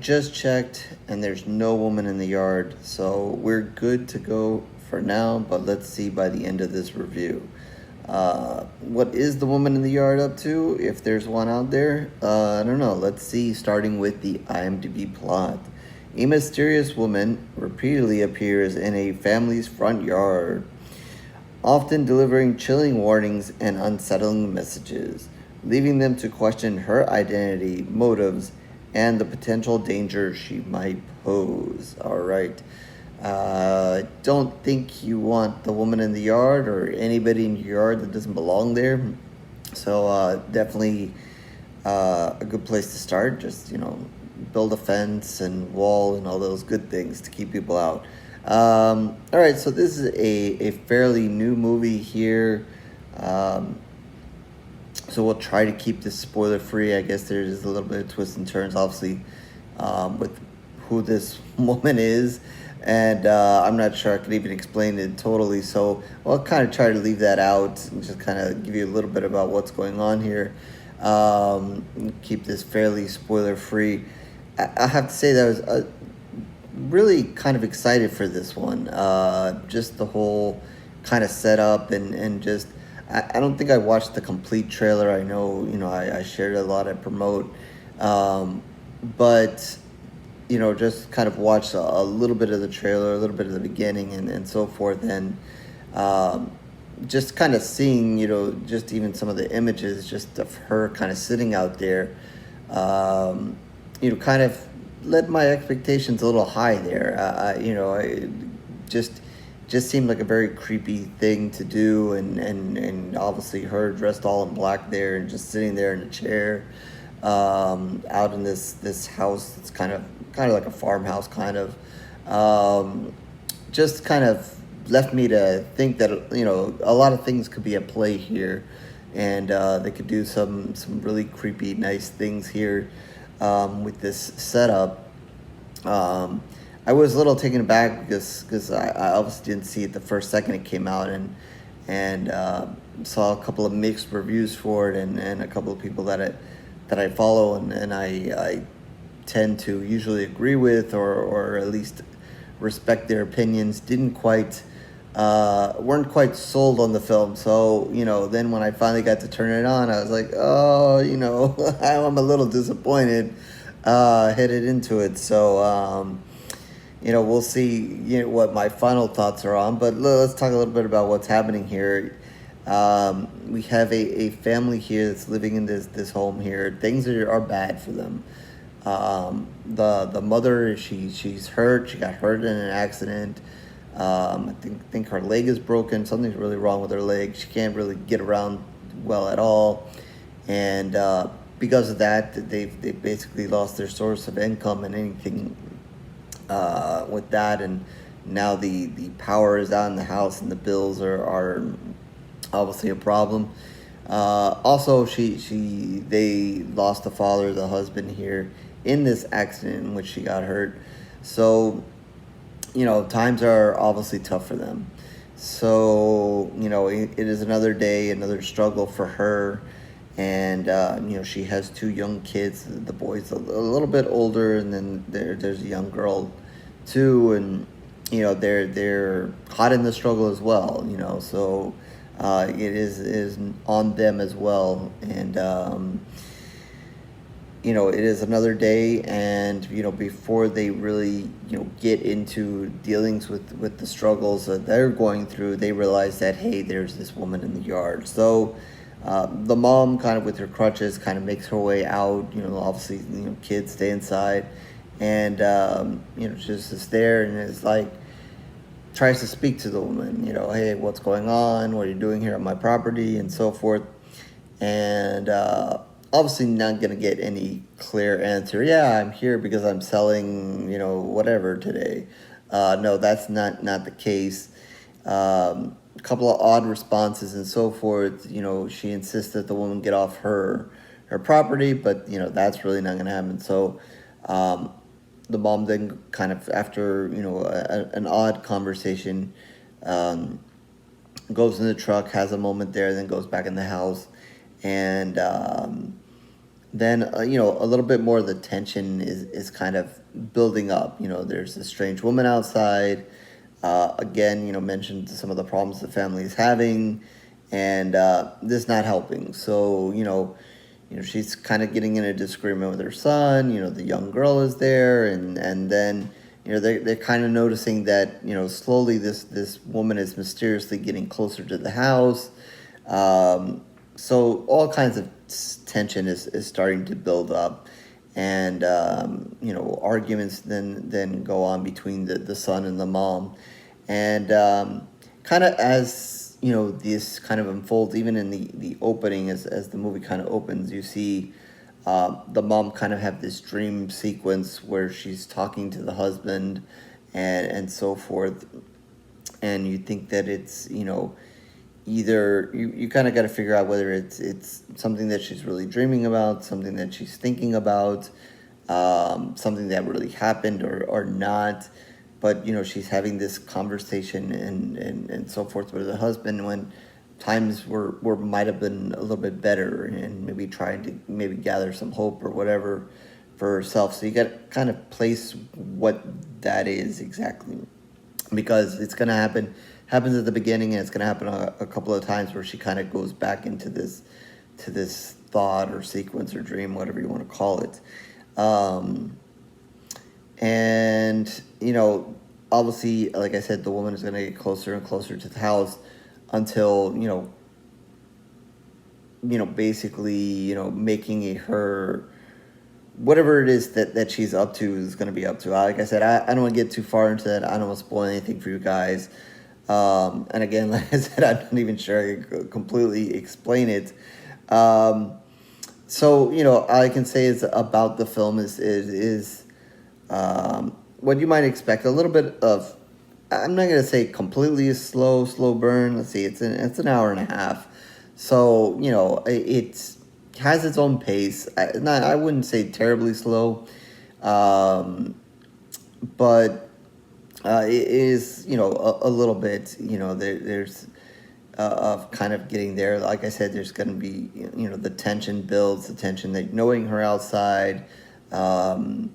just checked and there's no woman in the yard, so we're good to go for now, but let's see by the end of this review. What is the woman in the yard up to, if there's one out there? I don't know. Let's see, starting with the IMDb plot. A mysterious woman repeatedly appears in a family's front yard, often delivering chilling warnings and unsettling messages, leaving them to question her identity, motives, and the potential danger she might pose. All right. Don't think you want the woman in the yard or anybody in your yard that doesn't belong there. So definitely a good place to start. Just, build a fence and wall and all those good things to keep people out. All right, so this is a fairly new movie here. So we'll try to keep this spoiler free. I guess there's a little bit of twists and turns, obviously, with who this woman is. And I'm not sure I could even explain it totally. So I'll kind of try to leave that out and just kind of give you a little bit about what's going on here. Keep this fairly spoiler free. I have to say that I was really kind of excited for this one. Just the whole kind of setup and just, I don't think I watched the complete trailer. I know, I shared a lot, I promote. But, just kind of watched a little bit of the trailer, a little bit of the beginning and so forth. And just kind of seeing, just even some of the images just of her kind of sitting out there, kind of led my expectations a little high there. I just seemed like a very creepy thing to do, and obviously her dressed all in black there and just sitting there in a chair, out in this house. It's kind of like a farmhouse kind of. Just kind of left me to think that a lot of things could be at play here, and they could do some really creepy, nice things here with this setup. I was a little taken aback because I obviously didn't see it the first second it came out, and saw a couple of mixed reviews for it, and a couple of people that I follow and I tend to usually agree with or at least respect their opinions, weren't quite sold on the film. So then when I finally got to turn it on, I was like, oh, I'm a little disappointed headed into it. So we'll see what my final thoughts are on, but let's talk a little bit about what's happening here. We have a family here that's living in this home here. Things are bad for them. The mother, she's hurt. She got hurt in an accident. I think her leg is broken. Something's really wrong with her leg. She can't really get around well at all, and because of that, they've basically lost their source of income and anything with that. And now the power is out in the house, and the bills are obviously a problem. Also, they lost the father, the husband here in this accident in which she got hurt. So, times are obviously tough for them. So, it is another day, another struggle for her. And, she has two young kids. The boy's a little bit older, and then there's a young girl too. And, they're caught in the struggle as well, so it is on them as well. And, it is another day, and before they really get into dealings with the struggles that they're going through, they realize that, hey, there's this woman in the yard. So the mom, kind of with her crutches, kind of makes her way out. Obviously, kids stay inside, and she's just there and is like, tries to speak to the woman. Hey, what's going on? What are you doing here on my property, and so forth. And obviously not going to get any clear answer. Yeah, I'm here because I'm selling, whatever today. No, that's not the case. A couple of odd responses and so forth. She insists that the woman get off her property, but, that's really not going to happen. So the mom then kind of, after, an odd conversation, goes in the truck, has a moment there, then goes back in the house. And then a little bit more of the tension is kind of building up. There's this strange woman outside. Again, mentioned some of the problems the family is having, and this not helping. So she's kind of getting in a disagreement with her son. The young girl is there, and then they're kind of noticing that slowly this woman is mysteriously getting closer to the house. So all kinds of tension is starting to build up, and arguments then go on between the son and the mom, and kind of as this kind of unfolds, even in the opening, as the movie kind of opens, you see the mom kind of have this dream sequence where she's talking to the husband and so forth, and you think that it's either you kind of got to figure out whether it's something that she's really dreaming about, something that she's thinking about, something that really happened or not. But she's having this conversation and so forth with the husband when times were might have been a little bit better, and maybe trying to maybe gather some hope or whatever for herself. So you got to kind of place what that is exactly, because it's going to happens at the beginning, and it's going to happen a couple of times where she kind of goes back into this thought or sequence or dream, whatever you want to call it. And obviously, like I said, the woman is going to get closer and closer to the house until basically making her whatever it is that she's up to is going to be up to. Like I said, I don't want to get too far into that. I don't want to spoil anything for you guys. And again, like I said, I'm not even sure I could completely explain it. So all I can say is about the film is what you might expect. A little bit of, I'm not gonna say completely slow burn. Let's see, it's an hour and a half. So it has its own pace. I wouldn't say terribly slow, but it is a little bit. There's of kind of getting there. Like I said, there's going to be the tension builds, the tension that knowing her outside, and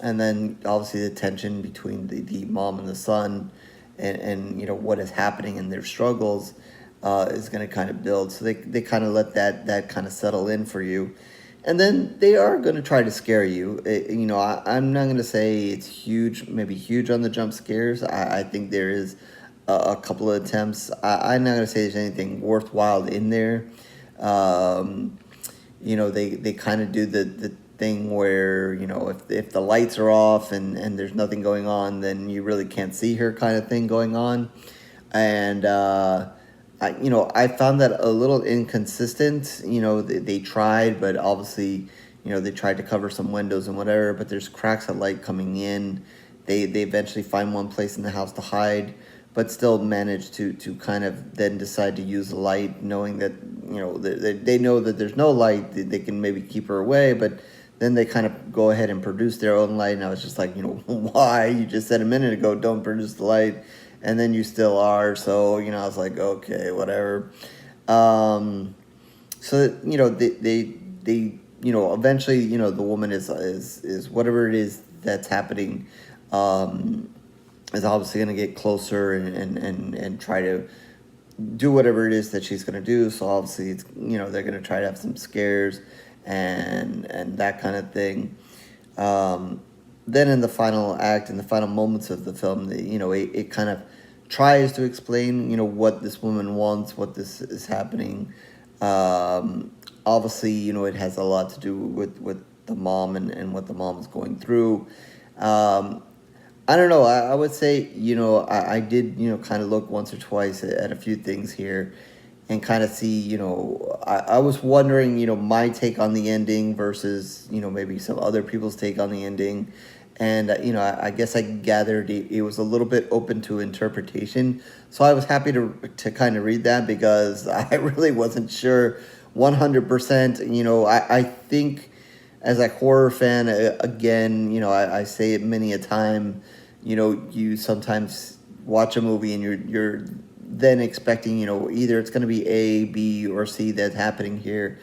then obviously the tension between the mom and the son, and what is happening in their struggles is going to kind of build. So they kind of let that kind of settle in for you. And then they are going to try to scare you. I'm not going to say it's huge, maybe huge on the jump scares. I think there is a couple of attempts. I'm not going to say there's anything worthwhile in there. They kind of do the thing where, if the lights are off and there's nothing going on, then you really can't see her kind of thing going on. And, I found that a little inconsistent. They tried, but obviously, they tried to cover some windows and whatever, but there's cracks of light coming in. They eventually find one place in the house to hide, but still manage to kind of then decide to use the light, knowing that, they know that there's no light. They can maybe keep her away, but then they kind of go ahead and produce their own light. And I was just like, why? You just said a minute ago, don't produce the light. And then you still are. So, I was like, okay, whatever. So, they eventually, the woman is whatever it is that's happening, is obviously going to get closer and try to do whatever it is that she's going to do. So obviously it's, they're going to try to have some scares and that kind of thing. Then in the final act, in the final moments of the film, it kind of tries to explain, what this woman wants, what this is happening. Obviously, it has a lot to do with the mom and what the mom is going through. I don't know. I would say, I did, kind of look once or twice at a few things here and kind of see, I was wondering, my take on the ending versus, maybe some other people's take on the ending. And, I guess I gathered it was a little bit open to interpretation. So I was happy to kind of read that, because I really wasn't sure 100%. I think as a horror fan, again, I say it many a time, you sometimes watch a movie and you're then expecting, either it's going to be A, B, or C that's happening here.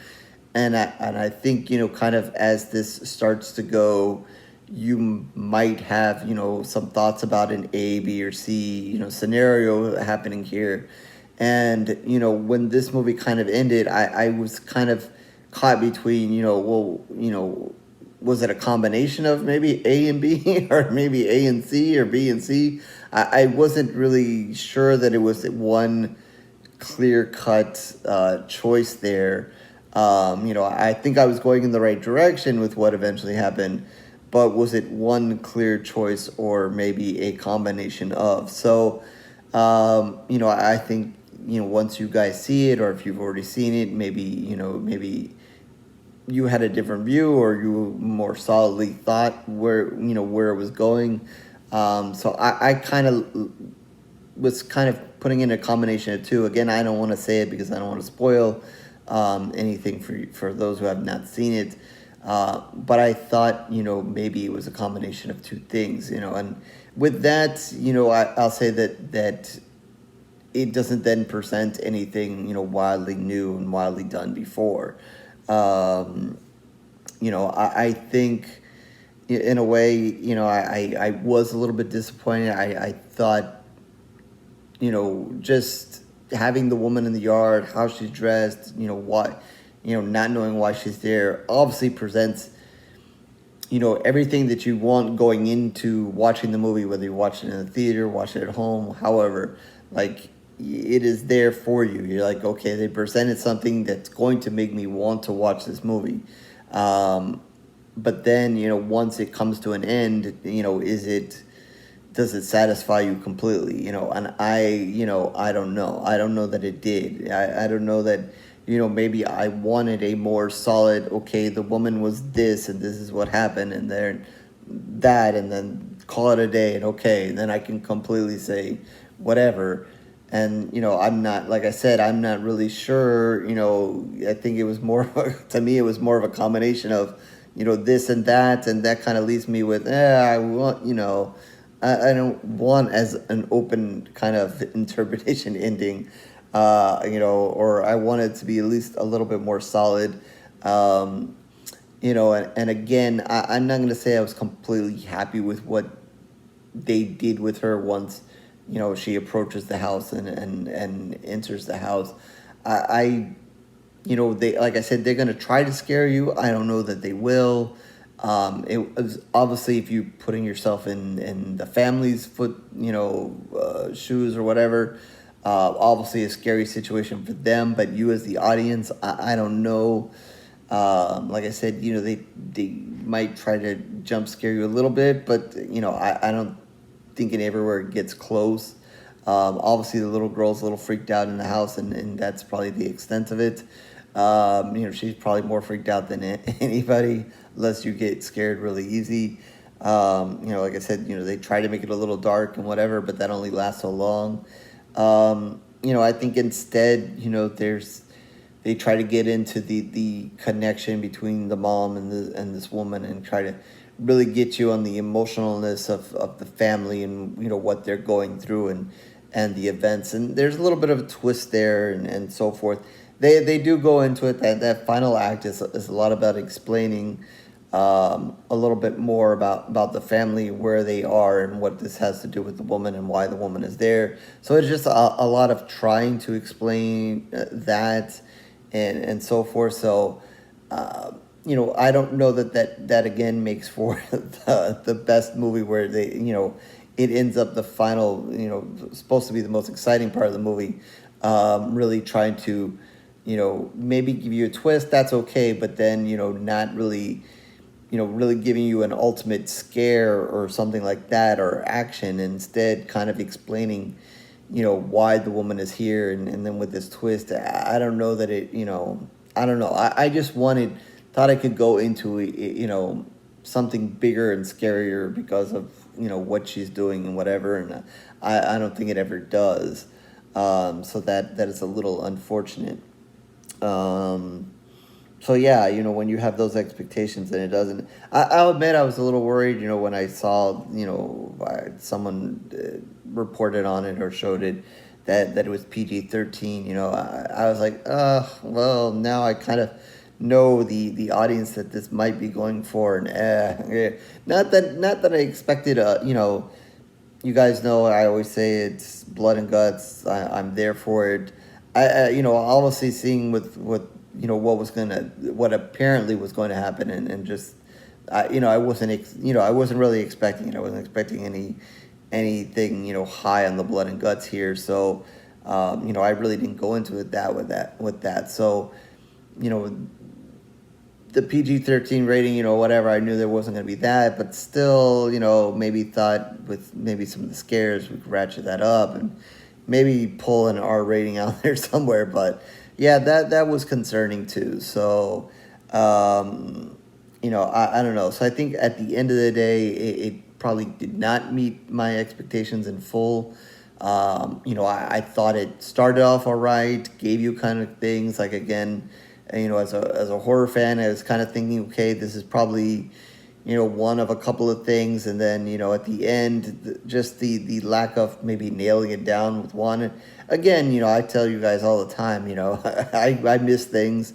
and I think, kind of as this starts to go, you might have, some thoughts about an A, B, or C, scenario happening here. And, when this movie kind of ended, I was kind of caught between, well, was it a combination of maybe A and B, or maybe A and C, or B and C? I wasn't really sure that it was one clear cut choice there. I think I was going in the right direction with what eventually happened, but was it one clear choice or maybe a combination of? So, I think, once you guys see it, or if you've already seen it, maybe you had a different view, or you more solidly thought where it was going. So I kind of was kind of putting in a combination of two. Again, I don't want to say it because I don't want to spoil anything for those who have not seen it. But I thought, maybe it was a combination of two things, and with that, I'll say that it doesn't then present anything, wildly new and wildly done before. I think in a way, I was a little bit disappointed. I thought, just having the woman in the yard, how she's dressed, what, not knowing why she's there, obviously presents, everything that you want going into watching the movie, whether you watch it in the theater, watch it at home, however, like, it is there for you. You're like, okay, they presented something that's going to make me want to watch this movie. But then, once it comes to an end, does it satisfy you completely? And I don't know. I don't know that it did. I don't know that, maybe I wanted a more solid, okay, the woman was this and this is what happened, and then that, and then call it a day, and okay, and then I can completely say whatever. And, I'm not, like I said, I'm not really sure, I think it was more, to me, it was more of a combination of, this and that kind of leaves me with, I want, I don't want as an open kind of interpretation ending, or I want it to be at least a little bit more solid, and again, I'm not going to say I was completely happy with what they did with her once, she approaches the house and enters the house. They, like I said, they're going to try to scare you. I don't know that they will. It was obviously, if you putting yourself in the family's shoes or whatever, obviously a scary situation for them, but you as the audience, I don't know. Like I said, they might try to jump scare you a little bit, but, I don't think it everywhere gets close. Obviously, the little girl's a little freaked out in the house, and that's probably the extent of it. She's probably more freaked out than anybody, unless you get scared really easy. Like I said, they try to make it a little dark and whatever, but that only lasts so long. I think instead, they try to get into the connection between the mom and this woman, and try to really get you on the emotionalness of the family, and what they're going through, and the events. And there's a little bit of a twist there, and so forth. They do go into it. That final act is a lot about explaining a little bit more about the family, where they are, and what this has to do with the woman, and why the woman is there. So it's just a lot of trying to explain that, and so forth. So I don't know that again makes for the best movie, where they, it ends up the final, supposed to be the most exciting part of the movie, really trying to, maybe give you a twist, that's okay, but then, not really, really giving you an ultimate scare or something like that, or action. Instead, kind of explaining, why the woman is here, and then with this twist, I don't know that it, I don't know. I just thought I could go into, something bigger and scarier because of, what she's doing and whatever, and I don't think it ever does. So that is a little unfortunate. So yeah, when you have those expectations and it doesn't, I'll admit I was a little worried, when I saw, someone reported on it or showed it, that it was PG-13, I was like, well, now I kind of know the audience that this might be going for, and not that I expected. You guys know I always say it's blood and guts. I'm there for it. Obviously seeing with what apparently was going to happen, and just, I wasn't really expecting it. I wasn't expecting anything, high on the blood and guts here. So, I really didn't go into it with that. So, the PG-13 rating, whatever, I knew there wasn't going to be that, but still, maybe thought with maybe some of the scares, we could ratchet that up and maybe pull an R rating out there somewhere. But yeah, that was concerning too. So, I don't know. So I think at the end of the day, it probably did not meet my expectations in full. I thought it started off all right, gave you kind of things like, again, as a horror fan, I was kind of thinking, okay, this is probably, one of a couple of things, and then, at the end, just the lack of maybe nailing it down with one. Again, I tell you guys all the time, I miss things,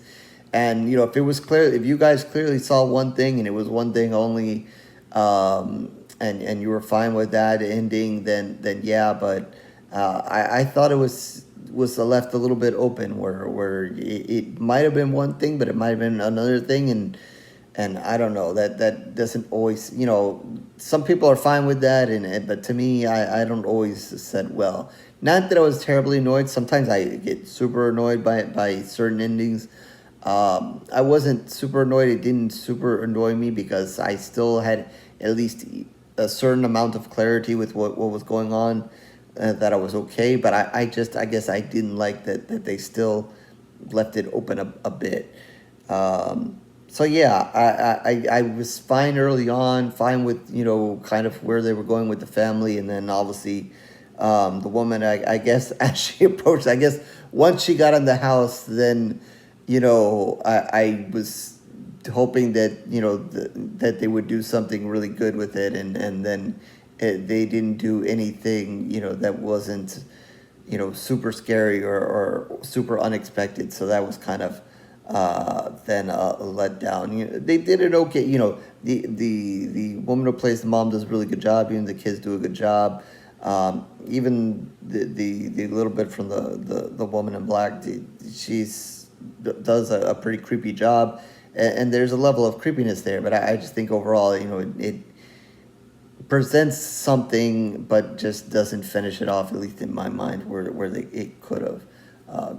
and if it was clear, if you guys clearly saw one thing and it was one thing only, and you were fine with that ending, then yeah, but I thought it was left a little bit open where it might have been one thing, but it might have been another thing, and I don't know, that doesn't always, some people are fine with that, but to me, I don't always set well. Not that I was terribly annoyed. Sometimes I get super annoyed by certain endings. I wasn't super annoyed. It didn't super annoy me because I still had at least a certain amount of clarity with what was going on. That I was okay, but I guess I didn't like that they still left it open a bit. So yeah, I was fine early on, fine with, kind of where they were going with the family, and then obviously the woman, I guess, as she approached, I guess once she got in the house, then, I was hoping that, that they would do something really good with it, and then they didn't do anything, that wasn't, super scary or super unexpected. So that was kind of then a letdown. They did it okay. The woman who plays the mom does a really good job. Even the kids do a good job. Even the little bit from the woman in black, she's does a pretty creepy job. And there's a level of creepiness there. But I just think overall, it presents something, but just doesn't finish it off, at least in my mind, where it could have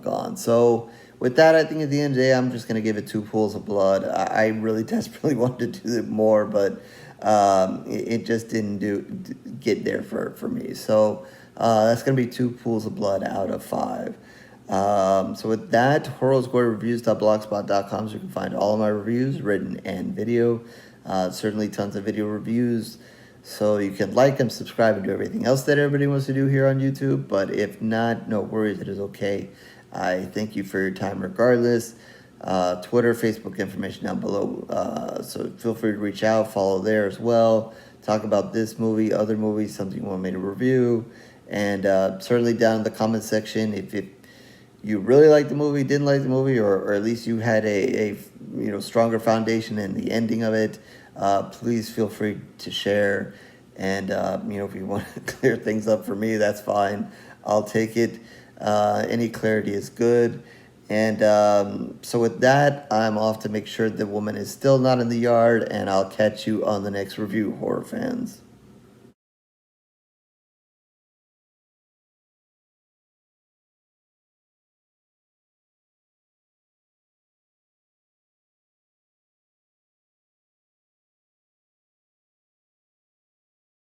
gone. So with that, I think at the end of the day, I'm just going to give it 2 pools of blood. I really desperately wanted to do it more, but it just didn't get there for me. So that's going to be 2 pools of blood out of 5. So with that, horrorsquarereviews.blogspot.com, so you can find all of my reviews, written and video. Certainly tons of video reviews. So you can like and subscribe and do everything else that everybody wants to do here on YouTube. But if not, no worries, it is okay. I thank you for your time regardless. Twitter, Facebook information down below. So feel free to reach out, follow there as well. Talk about this movie, other movies, something you want me to review. And certainly down in the comment section, if you really liked the movie, didn't like the movie, or at least you had a stronger foundation in the ending of it, please feel free to share. And if you want to clear things up for me, that's fine. I'll take it. Any clarity is good. And so with that, I'm off to make sure the woman is still not in the yard, and I'll catch you on the next review, horror fans.